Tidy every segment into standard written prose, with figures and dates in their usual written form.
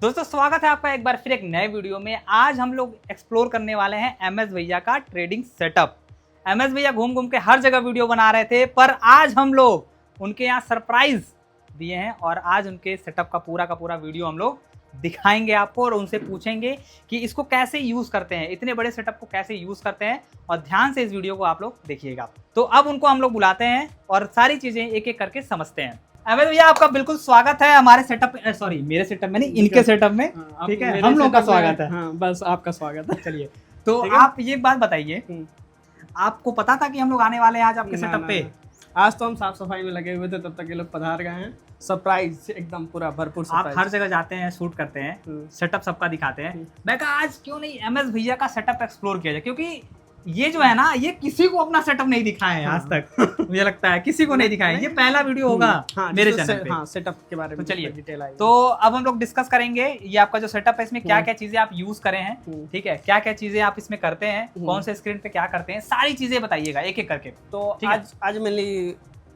दोस्तों स्वागत है आपका एक बार फिर एक नए वीडियो में। आज हम लोग एक्सप्लोर करने वाले हैं एमएस भैया का ट्रेडिंग सेटअप। एमएस भैया घूम घूम के हर जगह वीडियो बना रहे थे, पर आज हम लोग उनके यहाँ सरप्राइज दिए हैं और आज उनके सेटअप का पूरा वीडियो हम लोग दिखाएंगे आपको और उनसे पूछेंगे कि इसको कैसे यूज करते हैं, इतने बड़े सेटअप को कैसे यूज करते हैं। और ध्यान से इस वीडियो को आप लोग देखिएगा। तो अब उनको हम लोग बुलाते हैं और सारी चीजें एक एक करके समझते हैं। अमित भैया आपका बिल्कुल स्वागत है हमारे सेटअप, सॉरी मेरे सेटअप में नहीं, इनके सेटअप में। ठीक है, हम लोग का स्वागत है। हाँ, बस आपका स्वागत है। चलिए, तो आप ये बात बताइए, आपको पता था कि हम लोग आने वाले हैं आज आपके सेटअप पे? आज तो हम साफ सफाई में लगे हुए थे, तब तक ये लोग पधार गए हैं। सरप्राइज एकदम पूरा भरपूर सरप्राइज। आप हर जगह जाते हैं, शूट करते हैं, सेटअप सबका दिखाते हैं। मैं कहा आज क्यों नहीं एमएस भैया का सेटअप एक्सप्लोर किया जाए, क्योंकि ये जो है ना, ये किसी को अपना सेटअप नहीं दिखाया है आज तक। मुझे लगता है किसी को नहीं दिखाया। ये पहला वीडियो होगा मेरे चैनल पे। हाँ, सेटअप के बारे में चलिए डिटेल आई। तो अब हम लोग डिस्कस करेंगे ये आपका जो सेटअप है, इसमें क्या क्या चीजें आप यूज करे हैं, ठीक है, क्या क्या चीजें आप इसमें करते हैं, कौन से स्क्रीन पे क्या करते हैं, सारी चीजें बताइएगा एक एक करके। तो आज मेनली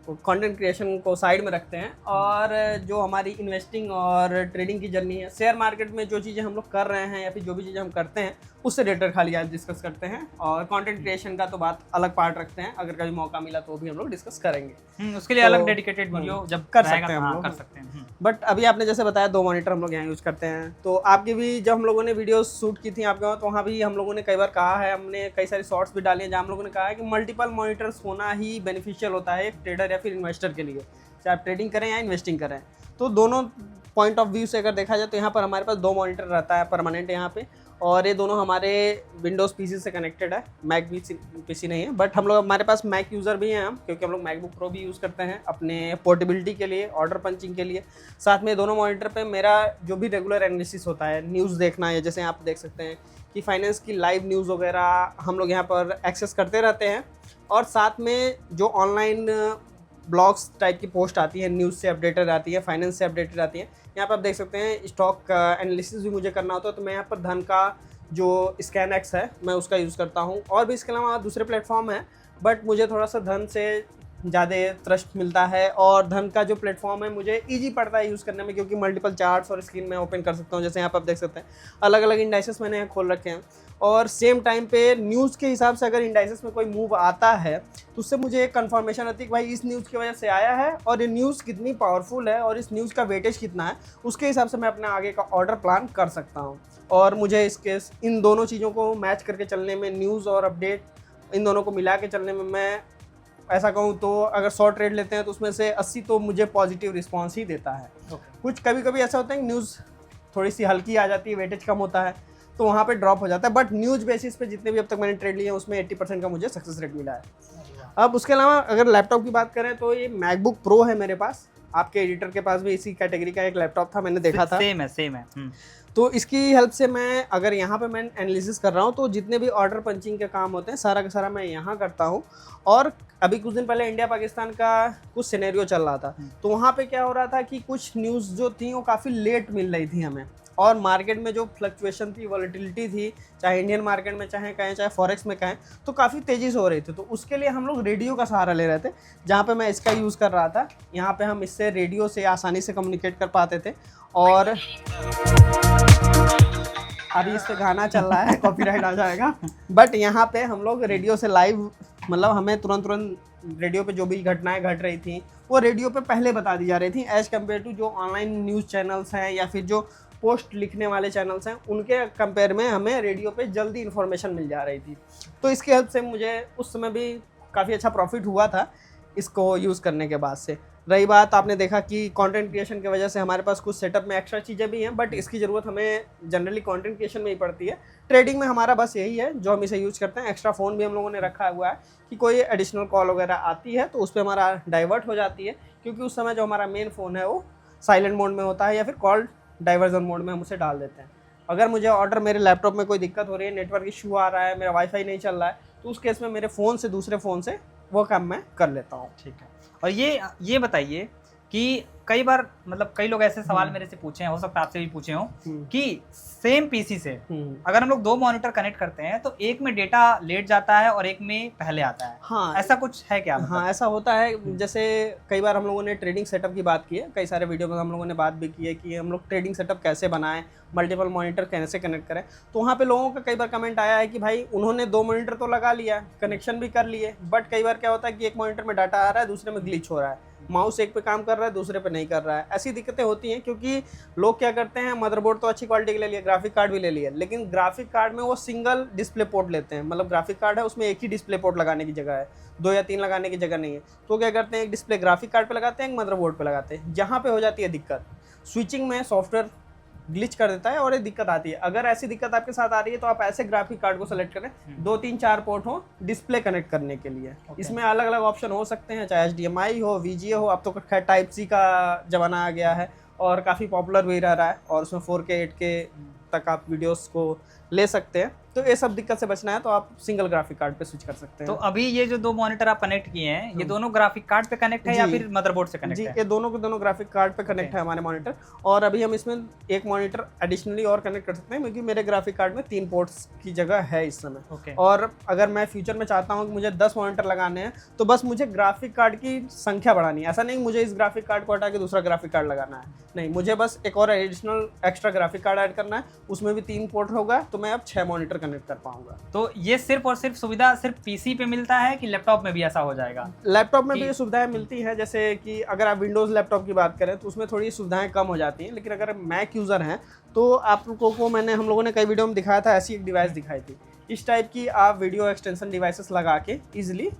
कंटेंट क्रिएशन को साइड में रखते हैं और जो हमारी इन्वेस्टिंग और ट्रेडिंग की जर्नी है, शेयर मार्केट में जो चीज़ें हम लोग कर रहे हैं या फिर जो भी चीज़ें हम करते हैं उससे रिलेटेड खाली आज डिस्कस करते हैं। और कंटेंट क्रिएशन का तो बात अलग पार्ट रखते हैं, अगर कभी मौका मिला तो भी हम लोग डिस्कस करेंगे। उसके लिए अलग डेडिकेटेड वीडियो जब कर सकते हैं हम लोग, कर सकते हैं। बट अभी आपने जैसे बताया 2 मॉनिटर हम लोग यहाँ यूज़ करते हैं। तो आपकी भी जब हम लोगों ने वीडियो शूट की थी आपके वहाँ, तो वहाँ भी हम लोगों ने कई बार कहा है, हमने कई सारी शॉर्ट्स भी डाली हैं जहाँ हम लोगों ने कहा है कि मल्टीपल मॉनिटर्स होना ही बेनिफिशियल होता है एक ट्रेडर या फिर इन्वेस्टर के लिए, चाहे आप ट्रेडिंग करें या इन्वेस्टिंग करें। तो दोनों पॉइंट ऑफ व्यू से अगर देखा जाए तो यहाँ पर हमारे पास 2 मॉनिटर रहता है परमानेंट यहाँ पे, और ये दोनों हमारे विंडोज़ पीसी से कनेक्टेड है, मैक पीसी नहीं है। बट हम लोग, हमारे पास मैक यूज़र भी हैं हम, क्योंकि हम लोग मैकबुक प्रो भी यूज़ करते हैं अपने पोर्टेबिलिटी के लिए, ऑर्डर पंचिंग के लिए। साथ में दोनों मॉनिटर पे मेरा जो भी रेगुलर एनालिसिस होता है, न्यूज़ देखना है, जैसे आप देख सकते हैं कि फाइनेंस की लाइव न्यूज़ वगैरह हम लोग यहाँ पर एक्सेस करते रहते हैं। और साथ में जो ऑनलाइन ब्लॉग्स टाइप की पोस्ट आती है, न्यूज़ से अपडेटेड आती है, फाइनेंस से अपडेटेड आती है। यहाँ पर आप देख सकते हैं स्टॉक एनालिसिस भी मुझे करना होता है, तो मैं यहाँ पर धन का जो ScanX है मैं उसका यूज़ करता हूँ। और भी इसके अलावा दूसरे प्लेटफॉर्म हैं, बट मुझे थोड़ा सा धन से ज़्यादा ट्रस्ट मिलता है और धन का जो प्लेटफॉर्म है मुझे ईजी पड़ता है यूज़ करने में, क्योंकि मल्टीपल चार्ट्स और स्क्रीन में ओपन कर सकता हूँ। जैसे यहाँ पर आप देख सकते हैं अलग अलग इंडाइसेस मैंने यहाँ खोल रखे हैं, और सेम टाइम पे न्यूज़ के हिसाब से अगर इंडाइसेस में कोई मूव आता है तो उससे मुझे एक कंफर्मेशन आती है कि भाई इस न्यूज़ की वजह से आया है और ये न्यूज़ कितनी पावरफुल है और इस न्यूज़ का वेटेज कितना है, उसके हिसाब से मैं अपना आगे का ऑर्डर प्लान कर सकता हूँ। और मुझे इसके इन दोनों चीज़ों को मैच करके चलने में, न्यूज़ और अपडेट इन दोनों को मिला के चलने में, मैं ऐसा कहूँ तो अगर 100 ट्रेड लेते हैं तो उसमें से 80 तो मुझे पॉजिटिव रिस्पॉन्स ही देता है। कुछ कभी कभी ऐसा होता है कि न्यूज़ थोड़ी सी हल्की आ जाती है, वेटेज कम होता है, तो वहाँ पे ड्रॉप हो जाता है। बट न्यूज़ बेसिस पे जितने भी अब तक मैंने ट्रेड लिए हैं उसमें 80% का मुझे सक्सेस रेट मिला है। अब उसके अलावा अगर लैपटॉप की बात करें तो ये मैकबुक प्रो है मेरे पास। आपके एडिटर के पास भी इसी कैटेगरी का एक लैपटॉप था, मैंने देखा था। सेम है। तो इसकी हेल्प से मैं, अगर यहाँ पे मैं एनालिसिस कर रहा हूँ तो जितने भी ऑर्डर पंचिंग के काम होते हैं सारा का सारा मैं यहाँ करता हूँ। और अभी कुछ दिन पहले इंडिया पाकिस्तान का कुछ सिनेरियो चल रहा था, तो वहाँ पे क्या हो रहा था कि कुछ न्यूज़ जो थी वो काफ़ी लेट मिल रही थी हमें, और मार्केट में जो फ्लक्चुएशन थी, वॉलेटिलिटी थी, चाहे इंडियन मार्केट में चाहे कहें, चाहे फॉरेक्स में कहें, तो काफ़ी तेज़ी से हो रही थी। तो उसके लिए हम लोग रेडियो का सहारा ले रहे थे, जहाँ पे मैं इसका यूज़ कर रहा था। यहाँ पे हम इससे रेडियो से आसानी से कम्युनिकेट कर पाते थे। और अभी इस पे गाना चल रहा है, कॉपीराइट आ जाएगा। बट यहाँ पे हम लोग रेडियो से लाइव, मतलब हमें तुरंत रेडियो पे जो भी घटनाएं घट रही थी वो रेडियो पे पहले बता दी जा रही थी, एज़ कम्पेयर टू जो ऑनलाइन न्यूज़ चैनल्स हैं या फिर जो पोस्ट लिखने वाले चैनल्स हैं, उनके कंपेयर में हमें रेडियो पे जल्दी इन्फॉर्मेशन मिल जा रही थी। तो इसकी हेल्प से मुझे उस समय भी काफ़ी अच्छा प्रॉफिट हुआ था इसको यूज़ करने के बाद से। रही बात, आपने देखा कि कंटेंट क्रिएशन की वजह से हमारे पास कुछ सेटअप में एक्स्ट्रा चीज़ें भी हैं, बट इसकी ज़रूरत हमें जनरली कंटेंट क्रिएशन में ही पड़ती है। ट्रेडिंग में हमारा बस यही है जो हम इसे यूज़ करते हैं। एक्स्ट्रा फ़ोन भी हम लोगों ने रखा हुआ है कि कोई एडिशनल कॉल वगैरह आती है तो उस पर हमारा डाइवर्ट हो जाती है, क्योंकि उस समय जो हमारा मेन फ़ोन है वो साइलेंट मोड में होता है या फिर कॉल डाइवर्जन मोड में हम उसे डाल देते हैं। अगर मुझे ऑर्डर, मेरे लैपटॉप में कोई दिक्कत हो रही है, नेटवर्क इशू आ रहा है, मेरा वाईफाई नहीं चल रहा है, तो उस केस में मेरे फ़ोन से दूसरे फ़ोन से वो काम मैं कर लेता हूँ। ठीक है। और ये बताइए कि कई बार मतलब कई लोग ऐसे सवाल मेरे से पूछे हैं, हो सकता है आपसे भी पूछे हो, कि सेम पीसी से अगर हम लोग 2 मॉनिटर कनेक्ट करते हैं तो एक में डेटा लेट जाता है और एक में पहले आता है। हाँ, ऐसा कुछ है क्या? मतलब? हाँ, ऐसा होता है। जैसे कई बार हम लोगों ने ट्रेडिंग सेटअप की बात की है, कई सारे वीडियो में हम लोगों ने बात भी की है कि हम लोग ट्रेडिंग सेटअप कैसे बनाएं, मल्टीपल मॉनिटर कैसे कनेक्ट करें। तो वहाँ पे लोगों का कई बार कमेंट आया है कि भाई उन्होंने 2 मॉनिटर तो लगा लिया, कनेक्शन भी कर लिए, बट कई बार क्या होता है कि एक मॉनिटर में डाटा आ रहा है, दूसरे में ग्लिच हो रहा है, माउस एक पे काम कर रहा है, दूसरे पे नहीं कर रहा है। ऐसी दिक्कतें होती हैं क्योंकि लोग क्या करते हैं, मदरबोर्ड तो अच्छी क्वालिटी के ले लिया, ग्राफिक कार्ड भी ले लिया, लेकिन ग्राफिक कार्ड में वो सिंगल डिस्प्ले पोर्ट लेते हैं। मतलब ग्राफिक कार्ड है, उसमें एक ही डिस्प्ले पोर्ट लगाने की जगह है, 2 या 3 लगाने की जगह नहीं है। तो क्या करते हैं, एक डिस्प्ले ग्राफिक कार्ड पे लगाते हैं, एक मदरबोर्ड पे लगाते हैं। जहाँ पे हो जाती है दिक्कत, स्विचिंग में सॉफ्टवेयर ग्लिच कर देता है और एक दिक्कत आती है। अगर ऐसी दिक्कत आपके साथ आ रही है तो आप ऐसे ग्राफिक कार्ड को सेलेक्ट करें, 2, 3, 4 पोर्ट हो डिस्प्ले कनेक्ट करने के लिए। इसमें अलग अलग ऑप्शन हो सकते हैं, चाहे HDMI हो, VGA हो। अब तो खैर टाइप C का जमाना आ गया है और काफ़ी पॉपुलर भी रह रहा है, और उसमें 4K 8K तक आप वीडियोस को ले सकते हैं। तो ये सब दिक्कत से बचना है तो आप सिंगल ग्राफिक कार्ड पे स्विच कर सकते हैं। तो अभी ये जो 2 मॉनिटर आप कनेक्ट किए हैं, ये दोनों ग्राफिक कार्ड पे कनेक्ट है या फिर मदरबोर्ड से कनेक्ट जी, है? ये दोनों के दोनों ग्राफिक कार्ड पे कनेक्ट है हमारे मॉनिटर। और अभी हम इसमें एक मॉनिटर एडिशनली और कनेक्ट कर सकते हैं, क्योंकि मेरे ग्राफिक कार्ड में 3 पोर्ट्स की जगह है इस समय। और अगर मैं फ्यूचर में चाहता हूँ कि मुझे 10 मॉनिटर लगाने हैं, तो बस मुझे ग्राफिक कार्ड की संख्या बढ़ानी है। ऐसा नहीं मुझे इस ग्राफिक कार्ड को हटा के दूसरा ग्राफिक कार्ड लगाना है, नहीं, मुझे बस एक और additional extra graphic card add करना है, उसमें भी 3 पोर्ट होगा, तो मैं अब 6 मॉनिटर कनेक्ट कर पाऊंगा। तो ये सिर्फ और सिर्फ सुविधा सिर्फ पीसी पे मिलता है कि लैपटॉप में भी ऐसा हो जाएगा? लैपटॉप में भी ये सुविधाएं मिलती हैं। जैसे कि अगर आप विंडोज़ लैपटॉप की बात करें तो उसमें थोड़ी सुविधाएं कम हो जाती हैं, लेकिन अगर मैक यूज़र हैं तो आप लोगों को हम लोगों ने कई वीडियो में दिखाया था, ऐसी एक डिवाइस दिखाई थी। इस टाइप की आप वीडियो एक्सटेंशन डिवाइसेस लगा के ईजिली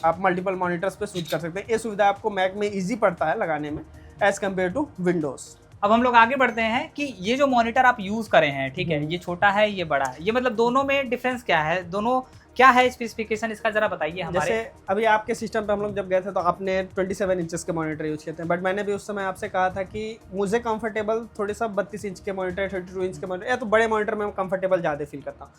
आप मल्टीपल मॉनिटर्स पे स्विच कर सकते हैं। ये सुविधा आपको मैक में ईजी पड़ता है लगाने में एज कम्पेयर टू विंडोज़। अब हम लोग आगे बढ़ते हैं कि ये जो मॉनिटर आप यूज करें हैं, ठीक है, ये छोटा है, ये बड़ा है, ये मतलब दोनों में डिफरेंस क्या है? दोनों क्या है स्पेसिफिकेशन इसका, जरा बताइए हमारे। जैसे अभी आपके सिस्टम पे हम लोग जब गए थे तो आपने 27 इंचेस के मॉनिटर यूज किए थे, बट मैंने भी उस समय आपसे कहा था कि मुझे कंफर्टेबल थोड़े सा 32 इंच के मॉनिटर, 32 इंच के मॉनिटर या तो बड़े मॉनिटर में कंफर्टेबल ज़्यादा फील करता हूँ।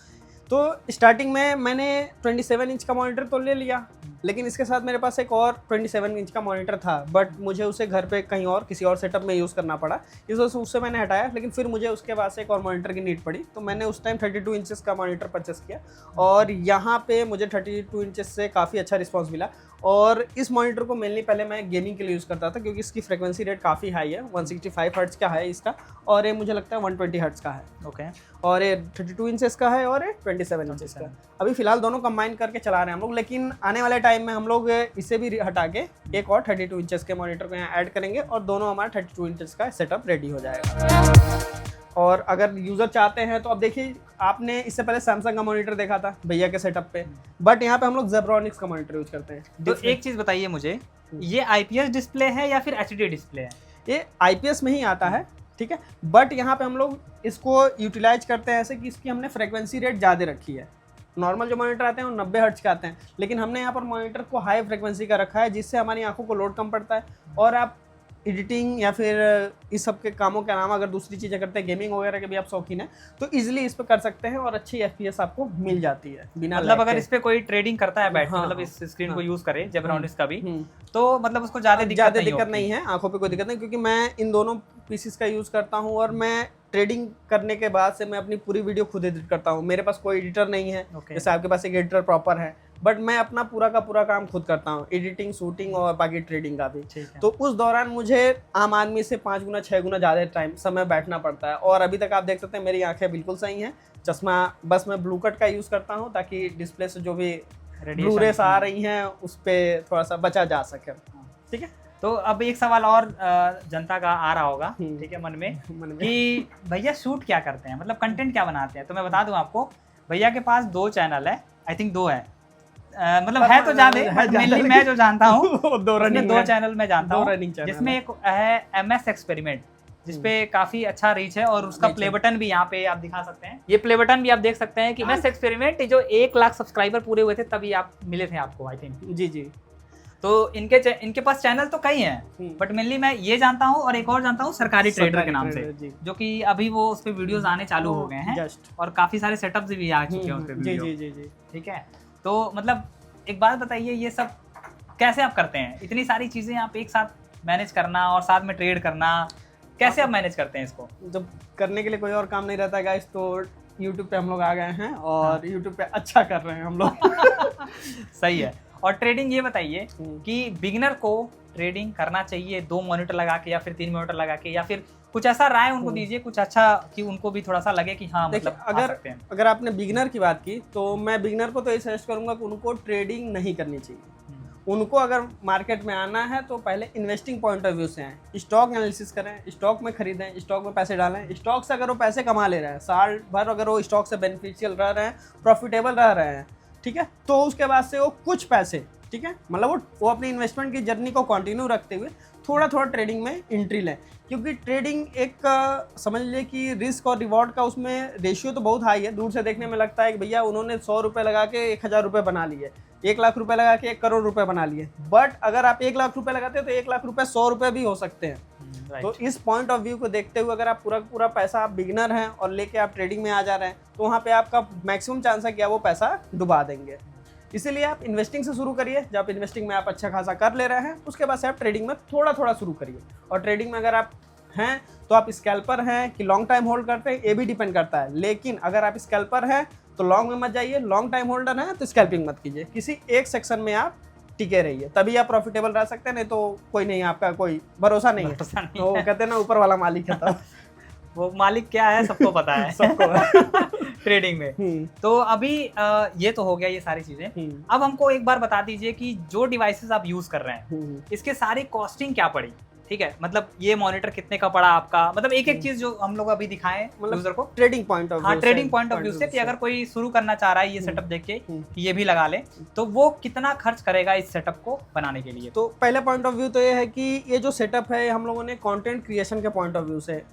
तो स्टार्टिंग में मैंने 27 इंच का मॉनिटर तो ले लिया, लेकिन इसके साथ मेरे पास एक और 27 इंच का मॉनिटर था, बट मुझे उसे घर पे कहीं और किसी और सेटअप में यूज़ करना पड़ा, इस वजह से उससे मैंने हटाया। लेकिन फिर मुझे उसके बाद से एक और मॉनिटर की नीड पड़ी, तो मैंने उस टाइम 32 इंचेस का मॉनिटर परचेस किया, और यहाँ पे मुझे 32 इंचेस से काफ़ी अच्छा रिस्पॉन्स मिला। और इस मॉनिटर को मेनली पहले मैं गेमिंग के लिए यूज़ करता था, क्योंकि इसकी फ्रिक्वेंसी रेट काफ़ी हाई है, 165 हर्ट्ज़ का है इसका, और ये मुझे लगता है 120 हर्ट्ज़ का है। ओके। और ये 32 इंचेस का है और ये 27 इंचेस का। अभी फिलहाल दोनों कंबाइन करके चला रहे हैं हम लोग, लेकिन आने वाले टाइम में हम लोग इसे भी हटा के एक और 32 इंचेस के मॉनिटर को यहाँ ऐड करेंगे, और दोनों हमारा 32 इंचेस का सेटअप रेडी हो जाएगा। और अगर यूज़र चाहते हैं तो अब देखिए, आपने इससे पहले सैमसंग का मॉनिटर देखा था भैया के सेटअप पे, बट यहाँ पे हम लोग जेब्रॉनिक्स का मॉनिटर यूज करते हैं। तो एक चीज़ बताइए मुझे, ये IPS डिस्प्ले है या फिर HD डिस्प्ले है? ये IPS में ही आता है, ठीक है, बट यहाँ पे हम लोग इसको यूटिलाइज करते हैं ऐसे कि इसकी हमने फ्रिक्वेंसी रेट ज़्यादा रखी है। नॉर्मल जो मॉनिटर आते हैं वो 90 हर्ट्ज के आते हैं, लेकिन हमने यहाँ पर मॉनिटर को हाई फ्रिक्वेंसी का रखा है, जिससे हमारी आंखों को लोड कम पड़ता है, और आप एडिटिंग या फिर इस सब के कामों के अलावा अगर दूसरी चीज़ें करते हैं, गेमिंग वगैरह के भी आप शौकीन हैं, तो इजीली इस पर कर सकते हैं और अच्छी FPS आपको मिल जाती है बिना मतलब अगर इस पे कोई ट्रेडिंग करता है बैठ के, हाँ, मतलब इस स्क्रीन को यूज करे जेब्रॉनिक्स का भी, तो मतलब उसको ज़्यादा दिक्कत नहीं है, आंखों पे कोई दिक्कत नहीं, क्योंकि मैं इन दोनों पीसीस का यूज़ करता हूँ, और मैं ट्रेडिंग करने के बाद से मैं अपनी पूरी वीडियो खुद एडिट करता हूँ। मेरे पास कोई एडिटर नहीं है, जैसे आपके पास एक एडिटर प्रॉपर है, बट मैं अपना पूरा का पूरा काम खुद करता हूँ, एडिटिंग, शूटिंग और बाकी ट्रेडिंग का भी। तो उस दौरान मुझे आम आदमी से 5 गुना 6 गुना ज़्यादा समय बैठना पड़ता है। और अभी तक आप देख सकते हैं मेरी आंखें बिल्कुल सही हैं, चश्मा बस मैं ब्लू कट का यूज़ करता हूँ, ताकि डिस्प्ले से जो भी ब्लू रेस आ रही हैं उस पर थोड़ा सा बचा जा सके। ठीक है, तो अब एक सवाल और जनता का आ रहा होगा, ठीक है, मन में कि भैया शूट क्या करते हैं, मतलब कंटेंट क्या बनाते हैं? तो मैं बता दूं आपको, भैया के पास 2 चैनल है, आई थिंक 2 है, मतलब है तो ज्यादा, मेनली मैं जो जानता हूँ 2 चैनल मैं जानता हूँ, जिसमें एक है MS एक्सपेरिमेंट, जिसपे काफी अच्छा रीच है, और उसका प्ले बटन भी यहाँ पे आप दिखा सकते हैं, ये प्ले बटन भी आप देख सकते हैं कि MS एक्सपेरिमेंट जो 1 लाख सब्सक्राइबर पूरे हुए थे तभी आप मिले थे आपको, आई थिंक। जी। तो इनके पास चैनल तो कई हैं, बट मेनली मैं ये जानता हूँ, और एक और जानता हूँ सरकारी ट्रेडर के नाम से, जो कि अभी वो उस पे वीडियोस आने चालू हो गए हैं, और काफी सारे सेटअप्स भी आ चुके हैं उस पे वीडियो। जी। ठीक है, तो मतलब एक बात बताइए, ये सब कैसे आप करते हैं? इतनी सारी चीजें आप एक साथ मैनेज करना और साथ में ट्रेड करना, कैसे आप मैनेज करते हैं इसको? जब करने के लिए कोई और काम नहीं रहता गाइस तो YouTube पे हम लोग आ गए हैं और YouTube पे अच्छा कर रहे हैं हम लोग। सही है। और ट्रेडिंग ये बताइए कि बिगिनर को ट्रेडिंग करना चाहिए 2 मॉनिटर लगा के या फिर 3 मॉनिटर लगा के, या फिर कुछ ऐसा राय उनको दीजिए कुछ अच्छा कि उनको भी थोड़ा सा लगे कि हाँ मतलब आ सकते हैं। अगर आपने बिगिनर की बात की तो मैं बिगिनर को तो ये सजेस्ट करूंगा कि उनको ट्रेडिंग नहीं करनी चाहिए। उनको अगर मार्केट में आना है तो पहले इन्वेस्टिंग पॉइंट ऑफ व्यू से आए, स्टॉक एनालिसिस करें, स्टॉक में खरीदें, स्टॉक में पैसे डालें। स्टॉक से अगर वो पैसे कमा ले रहे हैं, साल भर अगर वो स्टॉक से बेनिफिशियल रह रहे हैं, प्रॉफिटेबल रह रहे हैं, ठीक है, तो उसके बाद से वो कुछ पैसे, ठीक है, मतलब वो अपनी इन्वेस्टमेंट की जर्नी को कंटिन्यू रखते हुए थोड़ा थोड़ा ट्रेडिंग में एंट्री लें। क्योंकि ट्रेडिंग एक समझ लीजिए कि रिस्क और रिवॉर्ड का उसमें रेशियो तो बहुत हाई है। दूर से देखने में लगता है कि भैया उन्होंने 100 रुपये लगा के 1000 रुपये बना लिए, 1 लाख रुपए लगा के 1 करोड़ रुपए बना लिए। बट अगर आप 1 लाख रुपए लगाते हो तो 1 लाख रुपए 100 रुपए भी हो सकते हैं। तो इस पॉइंट ऑफ व्यू को देखते हुए अगर आप पूरा पैसा, आप बिगिनर हैं और लेके आप ट्रेडिंग में आ जा रहे हैं, तो वहाँ पे आपका मैक्सिमम चांस है कि आप वो पैसा डुबा देंगे। इसीलिए आप इन्वेस्टिंग से शुरू करिए। जब आप इन्वेस्टिंग में आप अच्छा खासा कर ले रहे हैं, उसके बाद से आप ट्रेडिंग में थोड़ा थोड़ा शुरू करिए। और ट्रेडिंग में अगर आप हैं तो आप स्कैल्पर हैं कि लॉन्ग टाइम होल्ड करते हैं, ये भी डिपेंड करता है। लेकिन अगर आप स्कैल्पर हैं तो लॉन्ग में मत जाइए, लॉन्ग टाइम होल्डर है तो स्कैल्पिंग मत कीजिए। किसी एक सेक्शन में आप टिके रहिए, तभी आप प्रॉफिटेबल रह सकते हैं। नहीं तो कोई नहीं, आपका कोई भरोसा नहीं है। तो कहते हैं ना, ऊपर वाला मालिक है। तो वो मालिक क्या है सबको पता है। सबको ट्रेडिंग में। तो अभी ये तो हो गया ये सारी चीजें। अब हमको एक बार बता दीजिए कि जो डिवाइसेस आप यूज कर रहे हैं इसके सारी कॉस्टिंग क्या पड़ी, ठीक है, मतलब ये मॉनिटर कितने का पड़ा आपका, मतलब एक एक चीज जो हम लोग अभी दिखाएं यूजर को ट्रेडिंग पॉइंट ऑफ व्यू। हाँ, ट्रेडिंग पॉइंट ऑफ व्यू से कि अगर कोई शुरू करना चाह रहा है ये सेटअप देख के ये भी लगा ले, तो वो कितना खर्च करेगा इस सेटअप को बनाने के लिए? तो पहला पॉइंट ऑफ व्यू तो ये है कि ये जो सेटअप है हम लोगों ने कंटेंट क्रिएशन के पॉइंट ऑफ व्यू से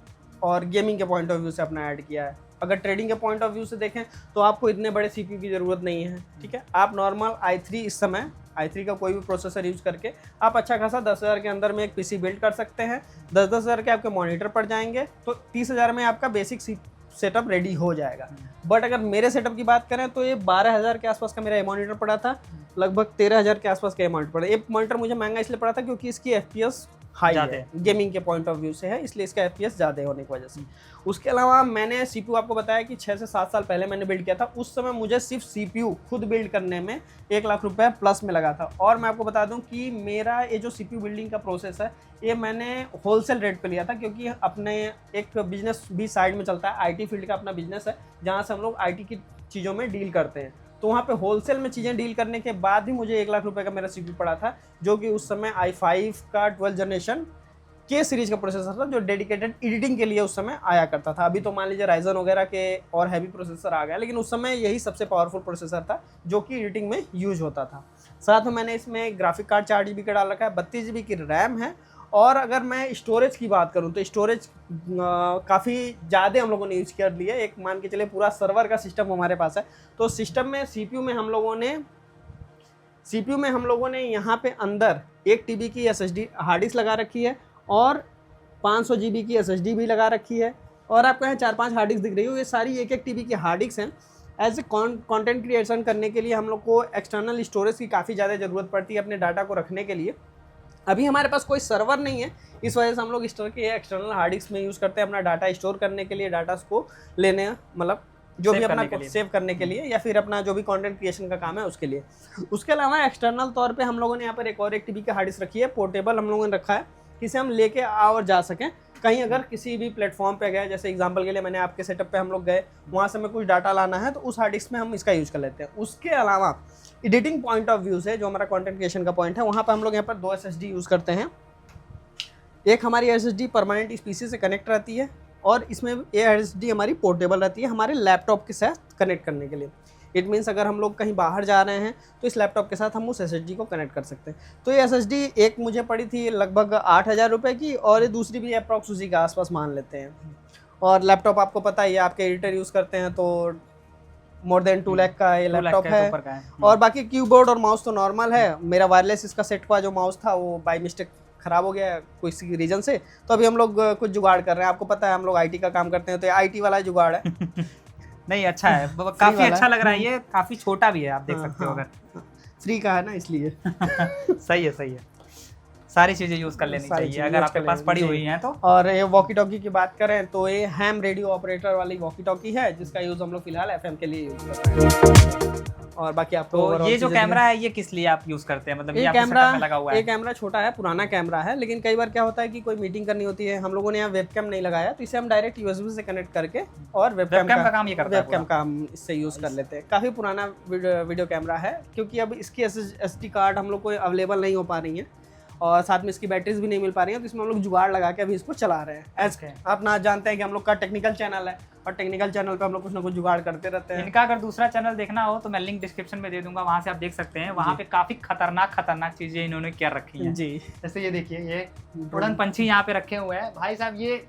और गेमिंग के पॉइंट ऑफ व्यू से अपना ऐड किया है। अगर ट्रेडिंग के पॉइंट ऑफ व्यू से देखें तो आपको इतने बड़े सीपीयू की ज़रूरत नहीं है, ठीक है। आप नॉर्मल i3 इस समय i3 का कोई भी प्रोसेसर यूज़ करके आप अच्छा खासा 10,000 के अंदर में एक पीसी बिल्ड कर सकते हैं। 10,000 के आपके मॉनिटर पड़ जाएंगे, तो 30,000 में आपका बेसिक सेटअप रेडी हो जाएगा। बट अगर मेरे सेटअप की बात करें तो ये 12,000 के आसपास का मेरा ये मॉनिटर पड़ा था, लगभग 13,000 के आसपास का ये मॉनिटर पड़ा। ये मॉनिटर मुझे महंगा इसलिए पड़ा था क्योंकि इसकी FPS हाई है, गेमिंग के पॉइंट ऑफ व्यू से है, इसलिए इसका FPS ज़्यादा होने की वजह से। उसके अलावा मैंने CPU आपको बताया कि 6 से 7 साल पहले मैंने बिल्ड किया था। उस समय मुझे सिर्फ CPU खुद बिल्ड करने में 1 लाख रुपए प्लस में लगा था। और मैं आपको बता दूं कि मेरा ये जो CPU बिल्डिंग का प्रोसेस है ये मैंने होलसेल रेट पे लिया था, क्योंकि अपने एक बिजनेस भी साइड में चलता है। IT फील्ड का अपना बिजनेस है जहाँ से हम लोग IT की चीज़ों में डील करते हैं। तो वहाँ पे होलसेल में चीज़ें डील करने के बाद ही मुझे 1 लाख रुपए का मेरा CPU पड़ा था, जो कि उस समय i5 का 12 जनरेशन के सीरीज का प्रोसेसर था, जो डेडिकेटेड एडिटिंग के लिए उस समय आया करता था। अभी तो मान लीजिए राइजन वगैरह के और हैवी प्रोसेसर आ गया, लेकिन उस समय यही सबसे पावरफुल प्रोसेसर था जो कि एडिटिंग में यूज होता था। साथ में मैंने इसमें ग्राफिक कार्ड 4 GB का डाल रखा है, 32 GB की रैम है। और अगर मैं स्टोरेज की बात करूं तो स्टोरेज काफ़ी ज़्यादा हम लोगों ने यूज कर लिया। एक मान के चले पूरा सर्वर का सिस्टम हमारे पास है। तो सिस्टम में CPU में हम लोगों ने यहाँ पे अंदर 1 TB की SSD हार्ड डिस्क लगा रखी है और 500 GB की SSD भी लगा रखी है। और आपको यहाँ 4-5 हार्ड डिस्क दिख रही हो, ये सारी 1-1 TB की हार्ड डिस्क हैं। एज ए कंटेंट क्रिएशन करने के लिए हम लोग को एक्सटर्नल स्टोरेज की काफ़ी ज़्यादा ज़रूरत पड़ती है अपने डाटा को रखने के लिए। अभी हमारे पास कोई सर्वर नहीं है, इस वजह से हम लोग इस तरह के एक्सटर्नल हार्ड डिस्क में यूज़ करते हैं अपना डाटा स्टोर करने के लिए, डाटा को लेने, मतलब जो भी अपना सेव करने के लिए, या फिर अपना जो भी कंटेंट क्रिएशन का काम है उसके लिए। उसके अलावा एक्सटर्नल तौर पे हम लोगों ने यहाँ पर एक और 1 TB का हार्ड डिस्क रखी है, पोर्टेबल हम लोगों ने रखा है, किसे हम लेके आ और जा सकें। कहीं अगर किसी भी प्लेटफॉर्म पे गए, जैसे एग्जांपल के लिए मैंने आपके सेटअप पे हम लोग गए, वहाँ से हमें कुछ डाटा लाना है तो उस हार्ड डिस्क में हम इसका यूज़ कर लेते हैं। उसके अलावा एडिटिंग पॉइंट ऑफ व्यू से जो हमारा कंटेंट क्रिएशन का पॉइंट है, वहाँ पर हम लोग यहाँ पर 2 SSD यूज़ करते हैं। एक हमारी SSD परमानेंट इस PC से कनेक्ट रहती है और इसमें ये SSD हमारी पोर्टेबल रहती है हमारे लैपटॉप के साथ कनेक्ट करने के लिए। इट मीन्स अगर हम लोग कहीं बाहर जा रहे हैं तो इस लैपटॉप के साथ हम उस SSD को कनेक्ट कर सकते हैं। तो ये SSD एक मुझे पड़ी थी लगभग 8,000 रुपये की, और ये दूसरी भी अप्रॉक्स उसी के आसपास मान लेते हैं। और लैपटॉप आपको पता ही है, आपके एडिटर यूज़ करते हैं तो मोर देन 2 लाख का ये लैपटॉप है। और बाकी कीबोर्ड और माउस तो नॉर्मल है। मेरा वायरलेस इसका सेट का जो माउस था वो बाय मिस्टेक ख़राब हो गया किसी रीज़न से, तो अभी हम लोग कुछ जुगाड़ कर रहे हैं। आपको पता है हम लोग IT का काम करते हैं, तो ये IT वाला जुगाड़ है। नहीं, अच्छा है, काफ़ी अच्छा लग रहा है। ये काफ़ी छोटा भी है, आप देख सकते हो, अगर फ्री का है ना, इसलिए। सही है, सही है। सारी चीजें यूज कर लेनी सारी चाहिए चीजें अगर use आपके कर पास लेनी पड़ी चाहिए। हुई हैं तो। और ये वॉकी टॉकी की बात करें तो ये हैम रेडियो ऑपरेटर वाली वॉकी टॉकी है, जिसका यूज हम लोग फिलहाल एफएम के लिए यूज कर रहे हैं। और बाकी आपको तो overall ये जो चीजें कैमरा है ये किस लिए आप यूज करते हैं, मतलब ये ये आपके कैमरा setup में लगा हुआ है? ये कैमरा छोटा है, पुराना कैमरा है, लेकिन कई बार क्या होता है कि कोई मीटिंग करनी होती है, हम लोगों ने यहाँ वेबकैम नहीं लगाया, तो इसे हम डायरेक्ट यूएसबी से कनेक्ट करके और वेबकैम का काम ये करता है वेबकैम का हम इससे यूज कर लेते हैं। काफी पुराना वीडियो कैमरा है, क्योंकि अब इसकी एसडी कार्ड हम लोग को अवेलेबल नहीं हो पा रही है और साथ में इसकी बैटरीज भी नहीं मिल पा रही है, तो इसमें हम लोग जुगाड़ लगा के अभी इसको चला रहे हैं। Okay. आप ना जानते हैं कि हम लोग का टेक्निकल चैनल है और टेक्निकल चैनल पे हम लोग कुछ ना कुछ जुगाड़ करते रहते हैं। इनका अगर दूसरा चैनल देखना हो तो मैं लिंक डिस्क्रिप्शन में दे दूंगा, वहां से आप देख सकते हैं। वहां पे काफी खतरनाक चीजें इन्होंने कर रखी हैं। जी, जैसे ये देखिए, ये उड़न पंछी यहाँ पे रखे हुए हैं भाई साहब, ये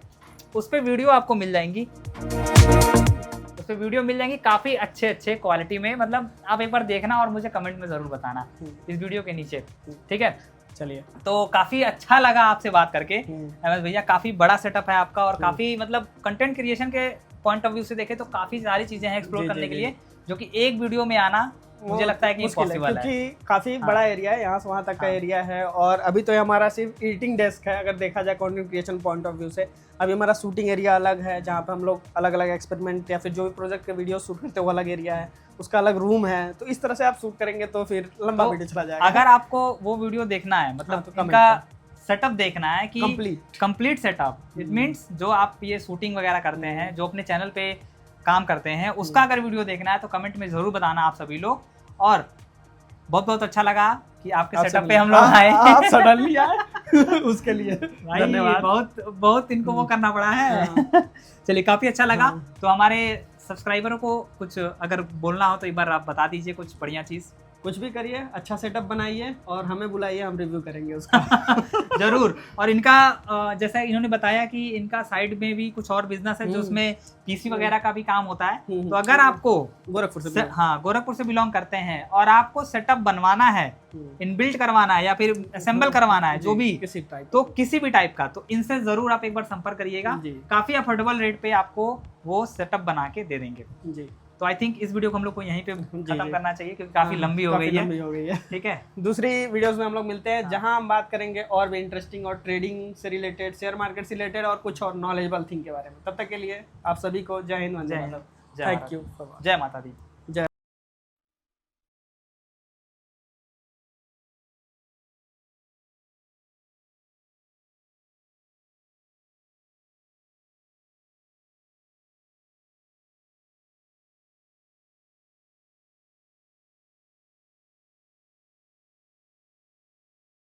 उस पे वीडियो आपको मिल जाएंगी, उस पे वीडियो मिल जाएंगी काफी अच्छे क्वालिटी में। मतलब आप एक बार देखना और मुझे कमेंट में जरूर बताना इस वीडियो के नीचे, ठीक है। चलिए, तो काफी अच्छा लगा आपसे बात करके एमएस भैया, काफी बड़ा सेटअप है आपका और काफी मतलब कंटेंट क्रिएशन के पॉइंट ऑफ व्यू से देखें तो काफी सारी चीजें हैं एक्सप्लोर जी, करने जी, के जी। लिए, जो कि एक वीडियो में आना मुझे लगता है कि मुश्किल इम्पॉसिबल है। क्योंकि काफी बड़ा एरिया है, यहाँ से वहाँ तक का एरिया है। और अभी तो ये हमारा सिर्फ एडिटिंग डेस्क है, अगर देखा जाए content creation point of view से। अभी हमारा शूटिंग एरिया अलग है, जहाँ पे हम लोग अलग अलग एक्सपेरिमेंट या फिर जो भी प्रोजेक्ट के वीडियो शूट करते हैं वो अलग एरिया है, उसका अलग रूम है। तो इस तरह से आप शूट करेंगे तो फिर लंबा तो वीडियो चला जाएगा। अगर आपको वो वीडियो देखना है, मतलब तो comment इनका सेटअप देखना है कि complete complete setup, it means जो आप ये शूटिंग वगैरह करते हैं, जो अपने चैनल पे काम करते हैं, उसका अगर वीडियो देखना है तो कमेंट में जरूर बताना आप सभी लोग। और बहुत बहुत अच्छा लगा कि आपके सेटअप पे हम लोग आए। आप सडनली आए उसके लिए भाई धन्यवाद। बहुत इनको वो करना पड़ा है। चलिए, काफी अच्छा लगा। तो हमारे सब्सक्राइबरों को कुछ अगर बोलना हो तो एक बार आप बता दीजिए कुछ बढ़िया चीज। कुछ भी करिए, अच्छा सेटअप बनाइए और हमें बुलाइए, हम रिव्यू करेंगे उसका। जरूर। और इनका जैसा इन्होंने बताया कि इनका साइड में भी कुछ और बिजनेस है जो उसमें पीसी वगैरह का भी काम होता है। तो अगर आपको गोरखपुर से बिलोंग करते हैं और आपको सेटअप बनवाना है, इनबिल्ट करवाना है या फिर असेंबल करवाना है, जो भी किसी भी टाइप का, तो इनसे जरूर आप एक बार संपर्क करिएगा। काफी अफोर्डेबल रेट पे आपको वो सेटअप बना के दे देंगे जी। तो आई थिंक इस वीडियो को हम लोग को यहीं पे खत्म करना चाहिए, क्योंकि काफी लंबी हो गई है। ठीक है, दूसरी वीडियोस में हम लोग मिलते हैं, जहां हम बात करेंगे और भी इंटरेस्टिंग और ट्रेडिंग से रिलेटेड, शेयर मार्केट से रिलेटेड और कुछ और नॉलेजेबल थिंग के बारे में। तब तक के लिए आप सभी को जय हिंद, वंदे मातरम। थैंक यू, जय माता दी।